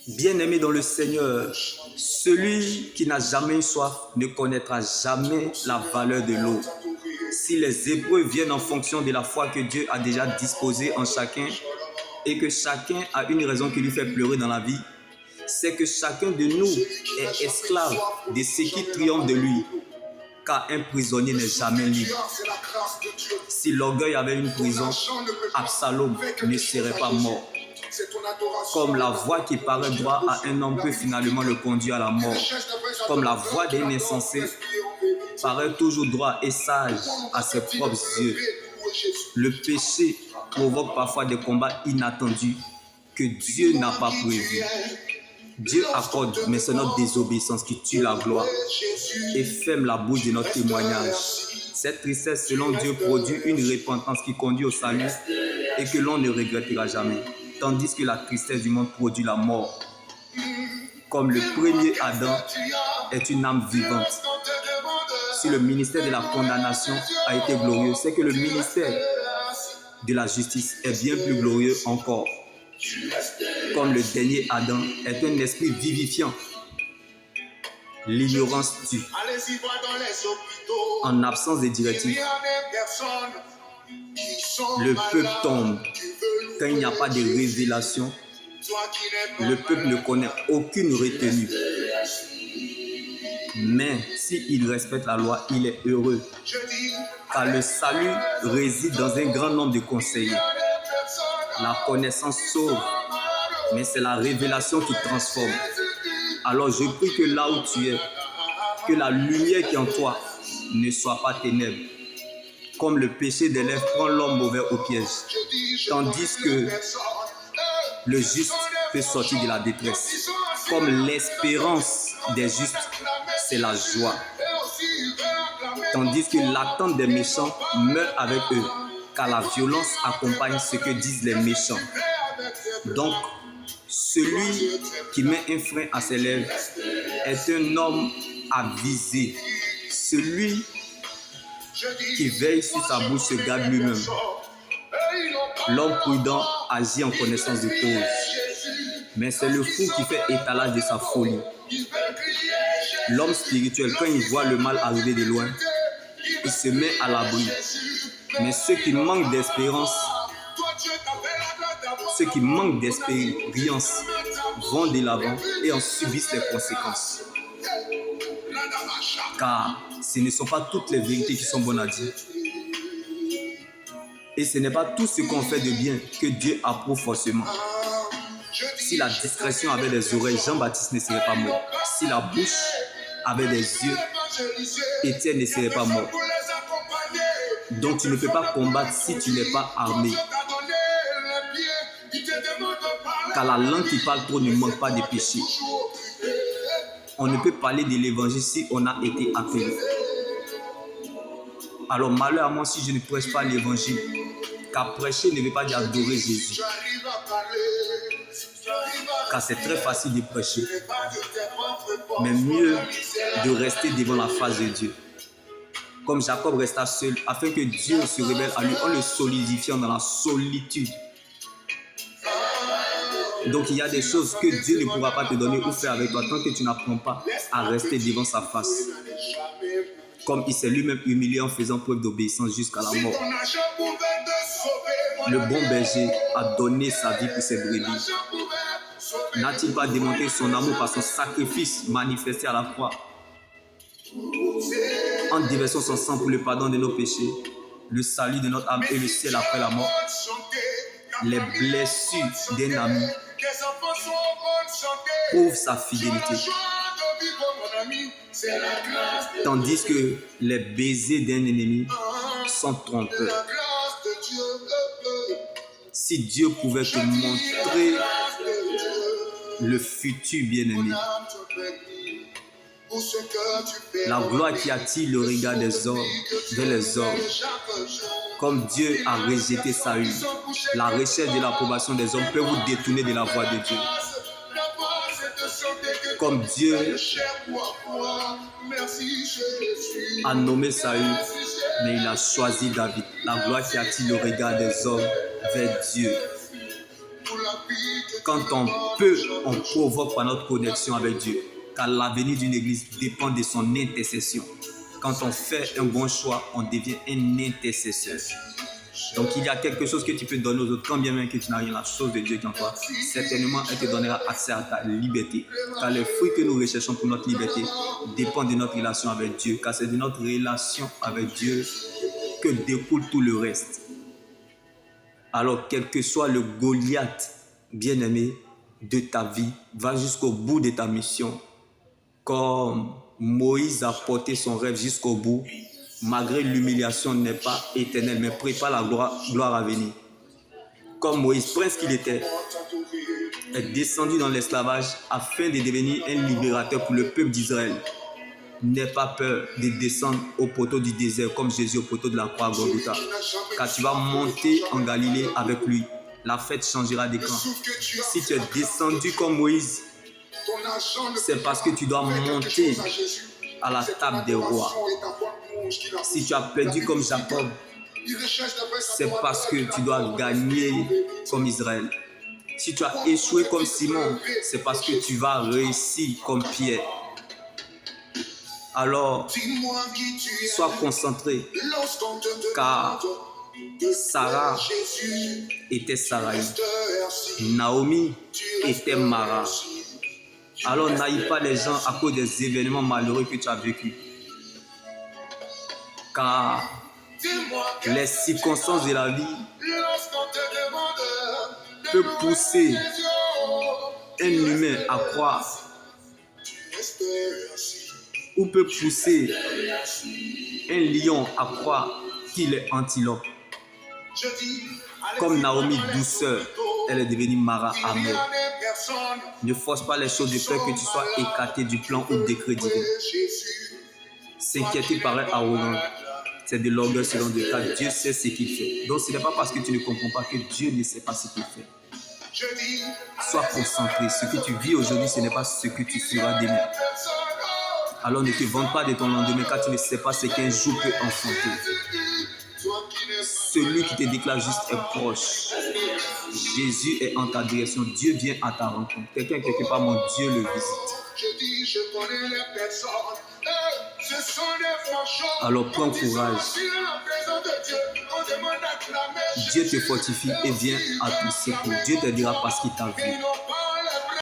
Bien-aimé dans le Seigneur, celui qui n'a jamais eu soif ne connaîtra jamais la valeur de l'eau. Si les épreuves viennent en fonction de la foi que Dieu a déjà disposée en chacun et que chacun a une raison qui lui fait pleurer dans la vie, c'est que chacun de nous est esclave de ce qui triomphe de lui, car un prisonnier n'est jamais libre. Si l'orgueil avait une prison, Absalom ne serait pas mort. Comme la voie qui paraît droite à un homme peut finalement le conduire à la mort, comme la voie d'un insensé paraît toujours droit et sage à ses propres yeux, le péché provoque parfois des combats inattendus que Dieu n'a pas prévus. Dieu accorde, mais c'est notre désobéissance qui tue la gloire et ferme la bouche de notre témoignage. Cette tristesse, selon Dieu, produit une repentance qui conduit au salut et que l'on ne regrettera jamais. Tandis que la tristesse du monde produit la mort. Comme le premier Adam est une âme vivante. Si le ministère de la condamnation a été glorieux, c'est que le ministère de la justice est bien plus glorieux encore. Comme le dernier Adam est un esprit vivifiant. L'ignorance tue. En absence de directives, le peuple tombe. Quand il n'y a pas de révélation, le peuple ne connaît aucune retenue. Mais s'il respecte la loi, il est heureux. Car le salut réside dans un grand nombre de conseillers. La connaissance sauve, mais c'est la révélation qui transforme. Alors je prie que là où tu es, que la lumière qui est en toi ne soit pas ténèbres. Comme le péché des lèvres prend l'homme mauvais au piège, tandis que le juste peut sortir de la détresse. Comme l'espérance des justes, c'est la joie. Tandis que l'attente des méchants meurt avec eux, car la violence accompagne ce que disent les méchants. Donc, celui qui met un frein à ses lèvres est un homme avisé. Celui qui veille sur sa bouche se garde lui-même. L'homme prudent agit en connaissance de cause. Mais c'est le fou qui fait étalage de sa folie. L'homme spirituel, quand il voit le mal arriver de loin, il se met à l'abri. Mais ceux qui manquent d'espérance, ceux qui manquent d'expérience vont de l'avant et en subissent les conséquences. Car ce ne sont pas toutes les vérités qui sont bonnes à dire. Et ce n'est pas tout ce qu'on fait de bien que Dieu approuve forcément. Si la discrétion avait des oreilles, Jean-Baptiste ne serait pas mort. Si la bouche avait des yeux, Étienne ne serait pas mort. Donc tu ne peux pas combattre si tu n'es pas armé. Car la langue qui parle trop ne manque pas de péché. On ne peut parler de l'évangile si on a été appelé. Alors malheur à moi si je ne prêche pas l'évangile. Car prêcher ne veut pas dire adorer Jésus. Car c'est très facile de prêcher. Mais mieux de rester devant la face de Dieu. Comme Jacob resta seul, afin que Dieu se révèle à lui en le solidifiant dans la solitude. Donc il y a des choses que Dieu ne pourra pas te donner ou faire avec toi tant que tu n'apprends pas à rester devant sa face. Comme il s'est lui-même humilié en faisant preuve d'obéissance jusqu'à la mort. Le bon berger a donné sa vie pour ses brebis. N'a-t-il pas démontré son amour par son sacrifice manifesté à la croix, en déversant son sang pour le pardon de nos péchés, le salut de notre âme et le ciel après la mort? Les blessures d'un ami prouvent sa fidélité, tandis que les baisers d'un ennemi sont trompeurs. Si Dieu pouvait te montrer le futur bien-aimé, la gloire qui attire le regard des hommes vers les hommes, comme Dieu a rejeté Saül, la recherche de l'approbation des hommes peut vous détourner de la voie de Dieu. Comme Dieu a nommé Saül, mais il a choisi David, la gloire qui attire le regard des hommes vers Dieu. Quand on peut, on provoque par notre connexion avec Dieu. Car l'avenir d'une église dépend de son intercession. Quand on fait un bon choix, on devient un intercesseur. Donc il y a quelque chose que tu peux donner aux autres, quand bien même que tu n'as rien, la chose de Dieu qui est en toi, certainement elle te donnera accès à ta liberté. Car les fruits que nous recherchons pour notre liberté dépendent de notre relation avec Dieu. Car c'est de notre relation avec Dieu que découle tout le reste. Alors quel que soit le Goliath, bien-aimé, de ta vie, va jusqu'au bout de ta mission. Comme Moïse a porté son rêve jusqu'au bout, malgré l'humiliation n'est pas éternelle, mais prépare la gloire à venir. Comme Moïse, prince qu'il était, est descendu dans l'esclavage afin de devenir un libérateur pour le peuple d'Israël. N'aie pas peur de descendre au poteau du désert comme Jésus au poteau de la croix à Golgotha. Car tu vas monter en Galilée avec lui. La fête changera de camp. Si tu es descendu comme Moïse, c'est parce que tu dois monter à la table des rois. Si tu as perdu comme Jacob, c'est parce que tu dois gagner comme Israël. Si tu as échoué comme Simon, c'est parce que tu vas réussir comme Pierre. Alors, sois concentré, car Sarah était Sarai, Naomi était Mara. Alors n'aille pas les gens à cause des événements malheureux que tu as vécus. Car les circonstances de la vie peuvent pousser un humain à croire, ou peut pousser un lion à croire qu'il est antilope. Comme Naomi, douceur, elle est devenue Mara, amour. Ne force pas les choses de peur que tu sois écarté du plan ou décret divin. S'inquiéter paraît arrogant. C'est de l'orgueil selon Dieu, car Dieu sait ce qu'il fait. Donc ce n'est pas parce que tu ne comprends pas que Dieu ne sait pas ce qu'il fait. Sois concentré. Ce que tu vis aujourd'hui, ce n'est pas ce que tu feras demain. Alors ne te vante pas de ton lendemain, car tu ne sais pas ce qu'un jour peut enfanter. Celui qui te déclare juste est proche. Jésus est en ta direction. Dieu vient à ta rencontre. Quelqu'un quelque part, mon Dieu le visite. Alors prends courage. Dieu te fortifie et vient à ton secours. Dieu te dira parce qu'il t'a vu.